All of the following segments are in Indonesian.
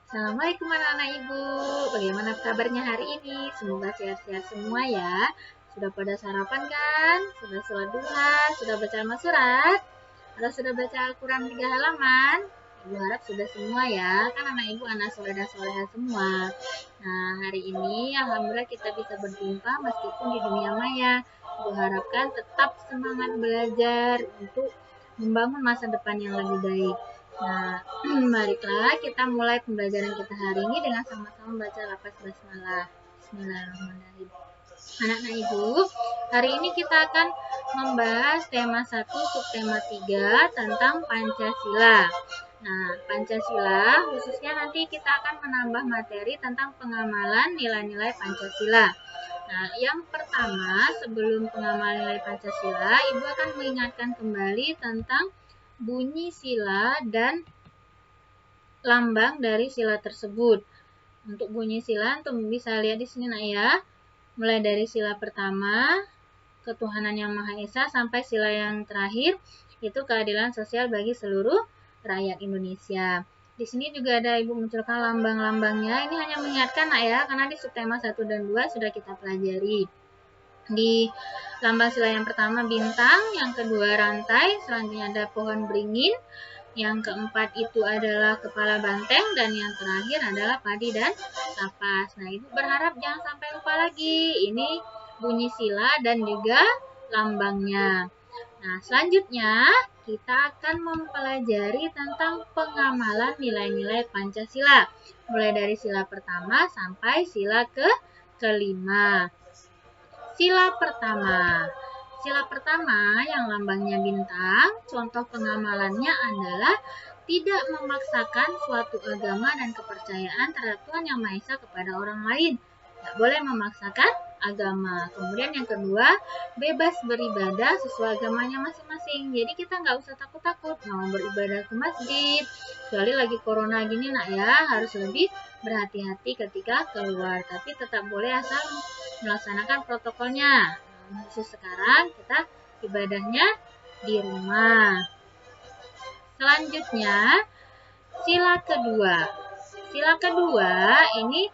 Assalamualaikum anak-anak ibu, bagaimana kabarnya hari ini? Semoga sehat-sehat semua ya. Sudah pada sarapan kan? Sudah sholat duha? Sudah baca surat? Atau sudah baca Al-Quran 3 halaman? Ibu harap sudah semua ya, kan anak ibu anak soleh dan soleha semua. Nah, hari ini alhamdulillah kita bisa berjumpa meskipun di dunia maya. Ibu harapkan tetap semangat belajar untuk membangun masa depan yang lebih baik. Nah, marilah kita mulai pembelajaran kita hari ini dengan sama-sama membaca lafaz basmalah. Bismillahirrahmanirrahim. Anak-anak ibu, hari ini kita akan membahas tema 1 subtema 3 tentang Pancasila. Nah, Pancasila khususnya nanti kita akan menambah materi tentang pengamalan nilai-nilai Pancasila. Nah, yang pertama, sebelum pengamalan nilai Pancasila, Ibu akan mengingatkan kembali tentang bunyi sila dan lambang dari sila tersebut. Untuk bunyi sila, antum bisa lihat di sini nak ya. Mulai dari sila pertama, ketuhanan yang Maha Esa, sampai sila yang terakhir, itu keadilan sosial bagi seluruh rakyat Indonesia. Di sini juga ada Ibu munculkan lambang-lambangnya. Ini hanya mengingatkan nak ya, karena di subtema 1 dan 2 sudah kita pelajari. Di lambang sila yang pertama bintang, yang kedua rantai, selanjutnya ada pohon beringin, yang keempat itu adalah kepala banteng, dan yang terakhir adalah padi dan kapas. Nah, Ibu berharap jangan sampai lupa lagi. Ini bunyi sila dan juga lambangnya. Nah, selanjutnya kita akan mempelajari tentang pengamalan nilai-nilai Pancasila. Mulai dari sila pertama sampai sila kelima. Sila pertama. Sila pertama yang lambangnya bintang, contoh pengamalannya adalah tidak memaksakan suatu agama dan kepercayaan terhadap Tuhan Yang Maha Esa kepada orang lain. Tidak boleh memaksakan agama. Kemudian yang kedua, bebas beribadah sesuai agamanya masing-masing. Jadi kita nggak usah takut-takut mau beribadah ke masjid. Kecuali lagi corona gini nak ya, harus lebih berhati-hati ketika keluar. Tapi tetap boleh asal melaksanakan protokolnya. Khusus sekarang kita ibadahnya di rumah. Selanjutnya, sila kedua. Sila kedua ini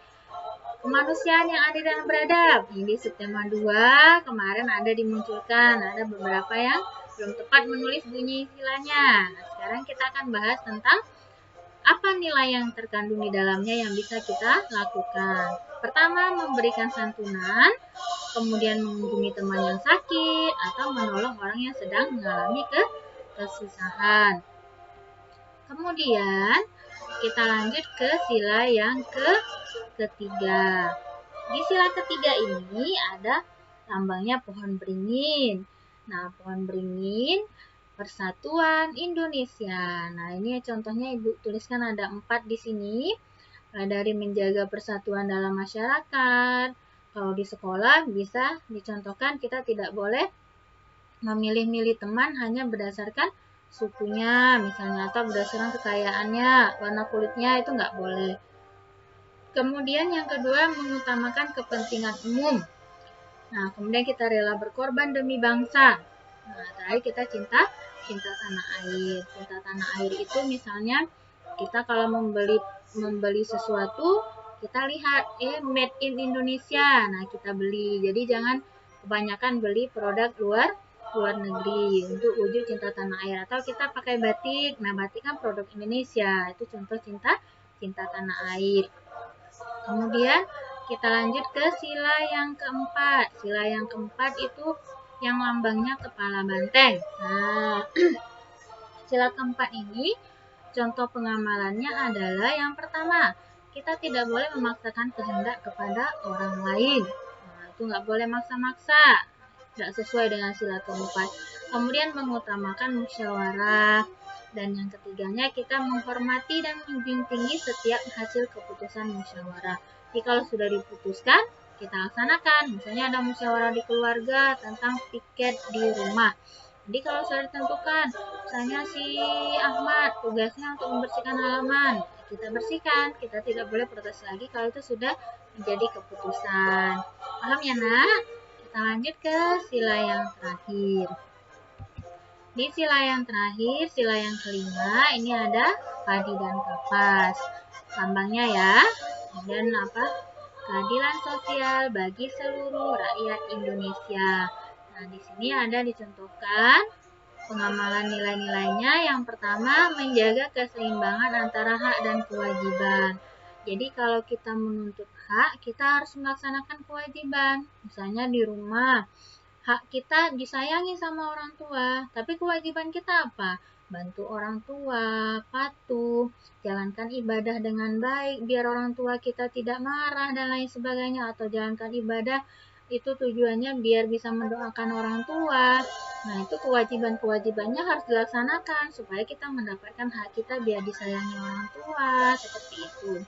kemanusiaan yang adil dan beradab. Ini di subtema 2 kemarin ada dimunculkan. Ada beberapa yang belum tepat menulis bunyi silanya. Nah, sekarang kita akan bahas tentang apa nilai yang terkandung di dalamnya yang bisa kita lakukan. Pertama, memberikan santunan, kemudian mengunjungi teman yang sakit, atau menolong orang yang sedang mengalami kesusahan. Kemudian, kita lanjut ke sila yang ketiga. Di sila ketiga ini ada lambangnya pohon beringin. Nah, pohon beringin Persatuan Indonesia. Nah, ini contohnya Ibu tuliskan ada 4 di sini. Dari menjaga persatuan dalam masyarakat. Kalau di sekolah bisa dicontohkan kita tidak boleh memilih-milih teman hanya berdasarkan sukunya misalnya atau berdasarkan kekayaannya, warna kulitnya, itu nggak boleh. Kemudian yang kedua, mengutamakan kepentingan umum. Nah, kemudian kita rela berkorban demi bangsa. Nah, terakhir kita cinta tanah air. Cinta tanah air itu misalnya kita kalau membeli sesuatu, kita lihat made in Indonesia. Nah, kita beli. Jadi jangan kebanyakan beli produk luar negeri untuk wujud cinta tanah air. Atau kita pakai batik. Nah, batik kan produk Indonesia. Itu contoh cinta tanah air. Kemudian kita lanjut ke sila yang keempat. Sila yang keempat itu yang lambangnya kepala banteng. Nah, sila keempat ini contoh pengamalannya adalah yang pertama, kita tidak boleh memaksakan kehendak kepada orang lain. Nah, itu nggak boleh maksa-maksa, tidak sesuai dengan sila keempat. Kemudian mengutamakan musyawarah. Dan yang ketiganya, kita menghormati dan menjunjung tinggi setiap hasil keputusan musyawarah. Jadi kalau sudah diputuskan, kita laksanakan. Misalnya ada musyawarah di keluarga tentang piket di rumah. Jadi kalau sudah ditentukan, misalnya si Ahmad tugasnya untuk membersihkan halaman, kita bersihkan. Kita tidak boleh protes lagi kalau itu sudah menjadi keputusan. Paham ya nak? Kita lanjut ke sila yang terakhir. Di sila yang terakhir, sila yang kelima, ini ada padi dan kapas. lambangnya ya. Kemudian apa? Keadilan sosial bagi seluruh rakyat Indonesia. Nah, di sini ada dicontohkan pengamalan nilai-nilainya. Yang pertama, menjaga keseimbangan antara hak dan kewajiban. Jadi kalau kita menuntut hak, kita harus melaksanakan kewajiban. Misalnya di rumah, hak kita disayangi sama orang tua, tapi kewajiban kita apa? Bantu orang tua, patuh, jalankan ibadah dengan baik, biar orang tua kita tidak marah dan lain sebagainya, atau jalankan ibadah itu tujuannya biar bisa mendoakan orang tua. Nah, itu kewajiban-kewajibannya harus dilaksanakan supaya kita mendapatkan hak kita biar disayangi orang tua, seperti itu.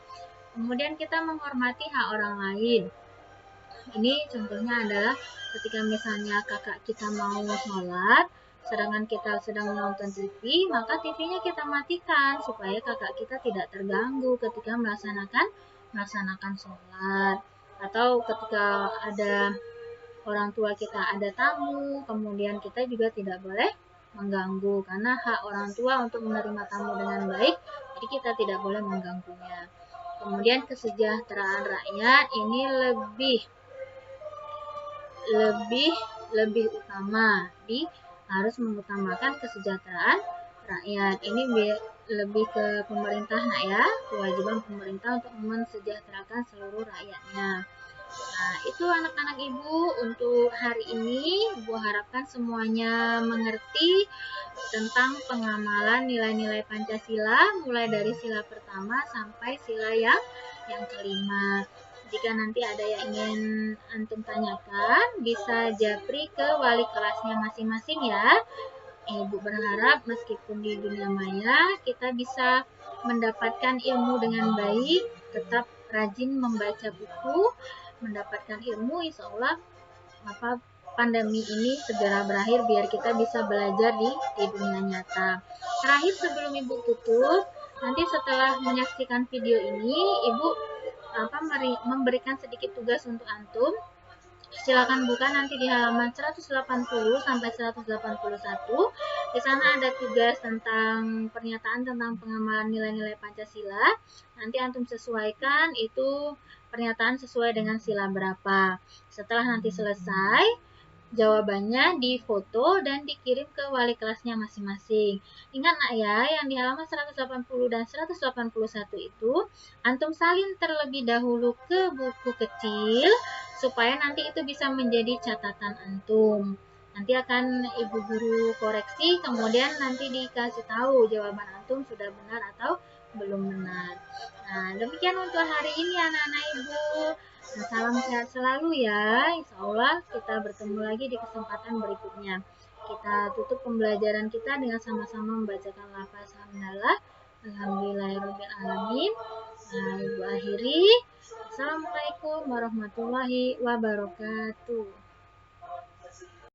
Kemudian kita menghormati hak orang lain. Ini contohnya adalah ketika misalnya kakak kita mau sholat, sedangkan kita sedang menonton TV, maka TV-nya kita matikan supaya kakak kita tidak terganggu ketika melaksanakan sholat. Atau ketika ada orang tua kita ada tamu, kemudian kita juga tidak boleh mengganggu karena hak orang tua untuk menerima tamu dengan baik, jadi kita tidak boleh mengganggunya. Kemudian kesejahteraan rakyat ini lebih utama, harus mengutamakan kesejahteraan rakyat. Ini lebih ke pemerintah ya, kewajiban pemerintah untuk mensejahterakan seluruh rakyatnya. Nah, itu anak-anak Ibu untuk hari ini. Ibu harapkan semuanya mengerti tentang pengamalan nilai-nilai Pancasila mulai dari sila pertama sampai sila yang kelima. Jika nanti ada yang ingin antum tanyakan, bisa japri ke wali kelasnya masing-masing ya. Ibu berharap meskipun di dunia maya kita bisa mendapatkan ilmu dengan baik, tetap rajin membaca buku, mendapatkan ilmu, insya Allah pandemi ini segera berakhir biar kita bisa belajar di dunia nyata. Terakhir sebelum Ibu tutup, nanti setelah menyaksikan video ini, Ibu memberikan sedikit tugas untuk antum. Silakan buka nanti di halaman 180 sampai 181. Di sana ada tugas tentang pernyataan tentang pengamalan nilai-nilai Pancasila. Nanti antum sesuaikan itu pernyataan sesuai dengan sila berapa. Setelah nanti selesai, jawabannya difoto dan dikirim ke wali kelasnya masing-masing. Ingat nak ya, yang di halaman 180 dan 181 itu antum salin terlebih dahulu ke buku kecil supaya nanti itu bisa menjadi catatan antum. Nanti akan ibu guru koreksi, kemudian nanti dikasih tahu jawaban antum sudah benar atau belum benar. Nah, demikian untuk hari ini anak-anak Ibu. Nah, salam sehat selalu ya. Insya Allah kita bertemu lagi di kesempatan berikutnya. Kita tutup pembelajaran kita dengan sama-sama membacakan lafaz hamdalah. Alhamdulillahirrahmanirrahim. Nah, Ibu akhiri. Assalamualaikum warahmatullahi wabarakatuh.